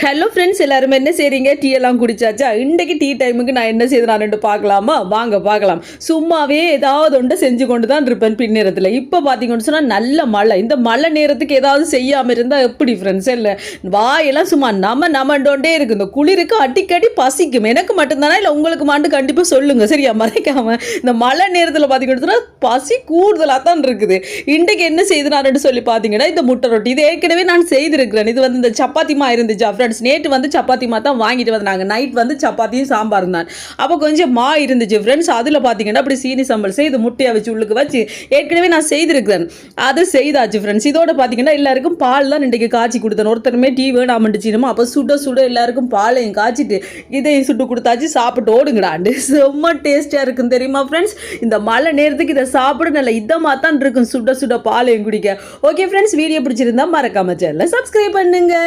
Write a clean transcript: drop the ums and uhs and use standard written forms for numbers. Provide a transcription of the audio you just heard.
Hello friends, எல்லாரும் என்ன செய்றீங்க? டீ எல்லாம் குடிச்சாச்சா? இன்றைக்கு டீ டைமுக்கு நான் என்ன செய்தேன் பார்க்கலாமா? வாங்க பார்க்கலாம். சும்மாவே ஏதாவது ஒன்று செஞ்சு கொண்டு தான் இருப்பேன் பின்னேரத்தில். இப்போ பார்த்தீங்கன்னு சொன்னால் நல்ல மழை. இந்த மழை நேரத்துக்கு ஏதாவது செய்யாமல் இருந்தால் எப்படி ஃப்ரெண்ட்ஸ்? இல்லை, வாயெல்லாம் சும்மா நமண்டோண்டே இருக்குது. இந்த குளிருக்கு அடிக்கடி பசிக்கும். எனக்கு மட்டும்தானா இல்லை உங்களுக்கு மாட்டு கண்டிப்பாக சொல்லுங்கள், சரியா? மறைக்காமல். இந்த மழை நேரத்தில் பார்த்தீங்கன்னு சொன்னால் பசி கூடுதலாக தான் இருக்குது. இன்றைக்கு என்ன செய்தேன் சொல்லி பார்த்தீங்கன்னா, இந்த முட்டை ரொட்டி இது ஏற்கனவே நான் செய்திருக்கிறேன். இது இந்த சப்பாத்திமா இருந்துச்சா ஃப்ரெண்ட்ஸ்? நேற்று சப்பாத்தி தான் வாங்கிட்டு வந்தாங்க. நைட் சப்பாத்தியும் சாம்பார் தான். அப்போ கொஞ்சம் இருந்துச்சு ஃப்ரெண்ட்ஸ். அதில் பார்த்தீங்கன்னா அப்படி சீனி சம்பல் செய்து முட்டையை வச்சு உள்ளுக்கு வச்சு ஏற்கனவே நான் செய்திருக்கிறேன். அது செய்தாச்சு ஃப்ரெண்ட்ஸ். இதோட பார்த்தீங்கன்னா எல்லாருக்கும் பால் தான் இன்றைக்கு காய்ச்சி கொடுத்தேன். ஒருத்தருமே டீ வேணாமட்டுச்சினுமோ அப்போ சுட சுட எல்லாருக்கும் பாலையும் காய்ச்சிட்டு இதையும் சுட்டு கொடுத்தாச்சு. சாப்பிட்டு ஓடுங்கடாண்டு. செம்ம டேஸ்டியாக இருக்கும் தெரியுமா ஃப்ரெண்ட்ஸ்? இந்த மழை நேரத்துக்கு இதை சாப்பிட நல்ல இதமாக தான் இருக்கும். சுட சுட பாலையும் குடிக்க. ஓகே ஃப்ரெண்ட்ஸ், வீடியோ பிடிச்சிருந்தா மறக்காம சேனலை சப்ஸ்கிரைப் பண்ணுங்க.